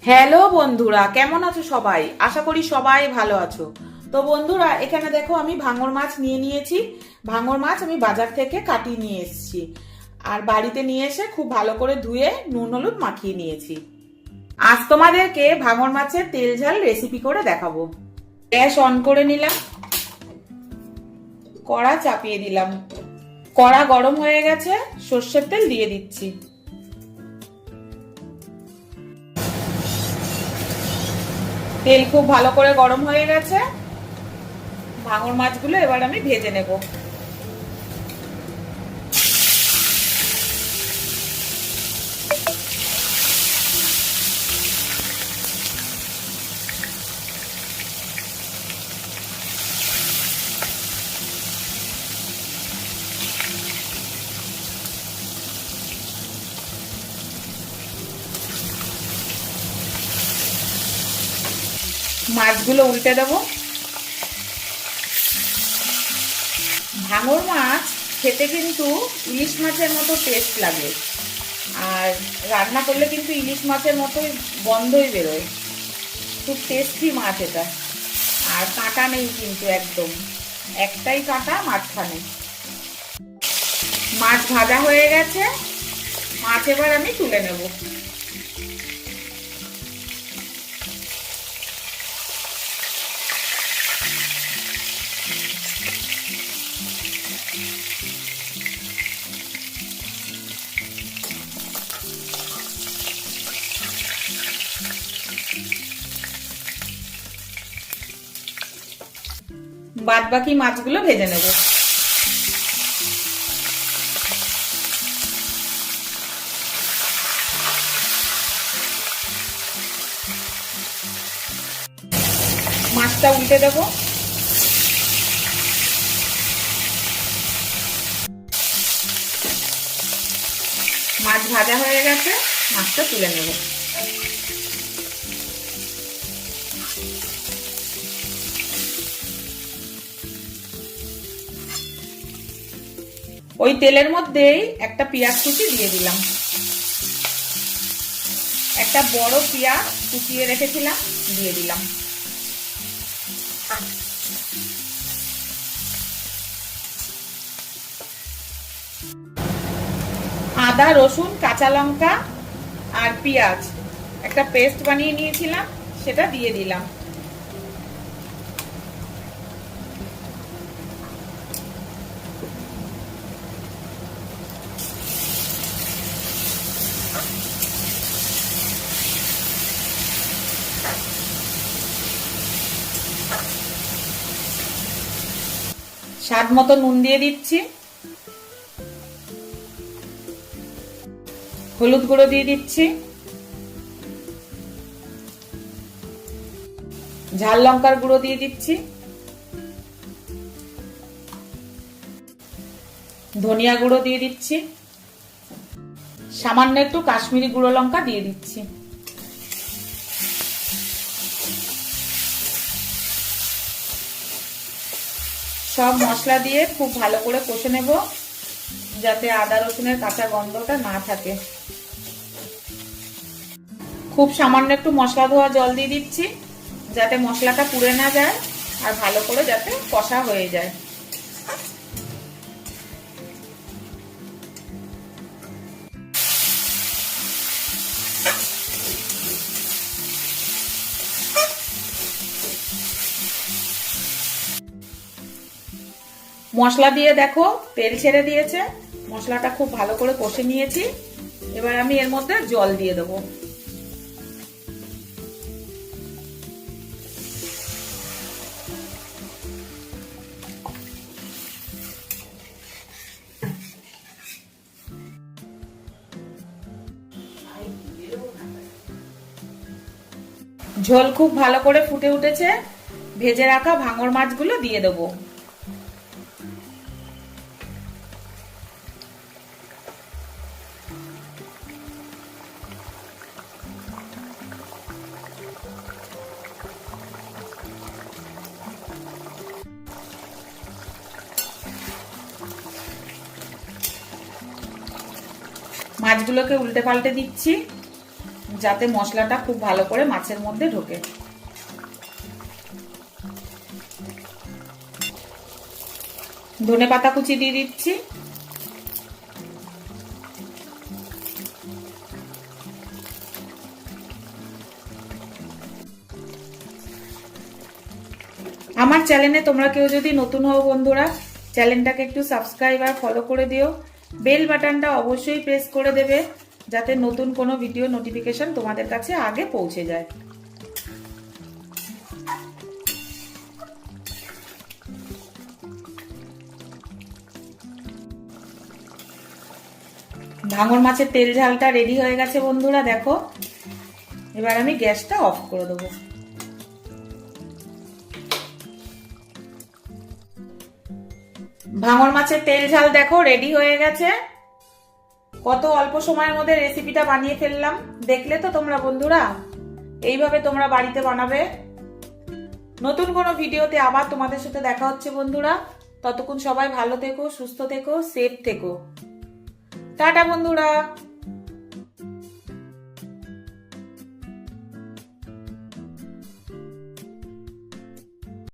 Hello বন্ধুরা, কেমন আছো সবাই? আশা করি সবাই ভালো আছো। তো বন্ধুরা, এখানে দেখো আমি ভাঙর মাছ নিয়ে নিয়েছি। ভাঙর মাছ আমি বাজার থেকে কাটিয়ে নিয়ে এসেছি, আর বাড়িতে নিয়ে এসে খুব ভালো করে ধুয়ে নুন হলুদ মাখিয়ে নিয়েছি। আজ তোমাদেরকে ভাঙর মাছের তেল ঝাল রেসিপি করে দেখাবো। গ্যাস অন করে নিলাম, কড়া চাপিয়ে দিলাম। কড়া গরম হয়ে গেছে, সর্ষের তেল দিয়ে দিচ্ছি। তেল খুব ভালো করে গরম হয়ে গেছে। ভাঙর মাছগুলো এবার আমি ভেজে নেব। মাছগুলো উল্টে দেব। ভাঙর মাছ খেতে কিন্তু ইলিশ মাছের মতো টেস্ট লাগে, আর রান্না করলে কিন্তু ইলিশ মাছের মতোই গন্ধই বেরোয়। খুব টেস্টি মাছ এটা, আর কাঁটা নেই কিন্তু, একদম একটাই কাঁটা মাঝখানে। মাছ ভাজা হয়ে গেছে, মাছ এবার আমি তুলে নেব। বাদ বাকি মাছগুলো ভেজে নেব। মাছটা উল্টে দেব। মাছ ভাজা হয়ে গেছে, মাছটা তুলে নেব। ওই তেলের মধ্যেই একটা পেঁয়াজ কুচি দিয়ে দিলাম। একটা বড় পেঁয়াজ কুচিয়ে রেখেছিলাম, দিয়ে দিলাম। আদা রসুন কাঁচা লঙ্কা আর পেঁয়াজ একটা পেস্ট বানিয়ে নিয়েছিলাম, সেটা দিয়ে দিলাম। স্বাদ মতো নুন দিয়ে দিচ্ছি। হলুদ গুঁড়ো দিয়ে দিচ্ছি। ঝাল লঙ্কার গুঁড়ো দিয়ে দিচ্ছি। ধনিয়া গুঁড়ো দিয়ে দিচ্ছি। সামান্য একটু কাশ্মীরি গুঁড়ো লঙ্কা দিয়ে দিচ্ছি। সব মশলা দিয়ে খুব ভালো করে কষে নেব, যাতে আদা রসুনের কাঁচা গন্ধটা না থাকে। খুব সামান্য একটু মশলা ধোয়া জল দিয়ে দিচ্ছি, যাতে মশলাটা পুড়ে না যায় আর ভালো করে যাতে কষা হয়ে যায়। মশলা দিয়ে দেখো তেল ছেড়ে দিয়েছে, মশলাটা খুব ভালো করে কষে নিয়েছি। এবার আমি এর মধ্যে জল দিয়ে দেবো। ঝোল খুব ভালো করে ফুটে উঠেছে, ভেজে রাখা ভাঙর মাছগুলো দিয়ে দেবো। মাছগুলোকে উল্টে পাল্টে দিচ্ছি, যাতে মশলাটা খুব ভালো করে মাছের মধ্যে ঢোকে। ধনেপাতা কুচি দিয়ে দিচ্ছি। আমার চ্যানেলে তোমরা কেউ যদি নতুন হও বন্ধুরা, চ্যানেলটাকে একটু সাবস্ক্রাইব আর ফলো করে দিও। বেল বাটনটা অবশ্যই প্রেস করে দেবে যাতে নতুন কোনো ভিডিও নোটিফিকেশন তোমাদের কাছে আগে পৌঁছে যায়। ভাঙর মাছের তেল ঝালটা রেডি হয়ে গেছে বন্ধুরা, দেখো। এবার আমি গ্যাসটা অফ করে দেবো। ভাঙর মাছের তেল ঝাল দেখো রেডি হয়ে গেছে। কত অল্প সময়ের মধ্যে রেসিপিটা বানিয়ে ফেললাম, দেখলে তো তোমরা বন্ধুরা। এইভাবে তোমরা বাড়িতে বানাবে। নতুন কোনো ভিডিওতে আবার তোমাদের সাথে দেখা হচ্ছে বন্ধুরা। ততক্ষণ সবাই ভালো থেকো, সুস্থ থেকো, সেফ থেকো। টাটা বন্ধুরা।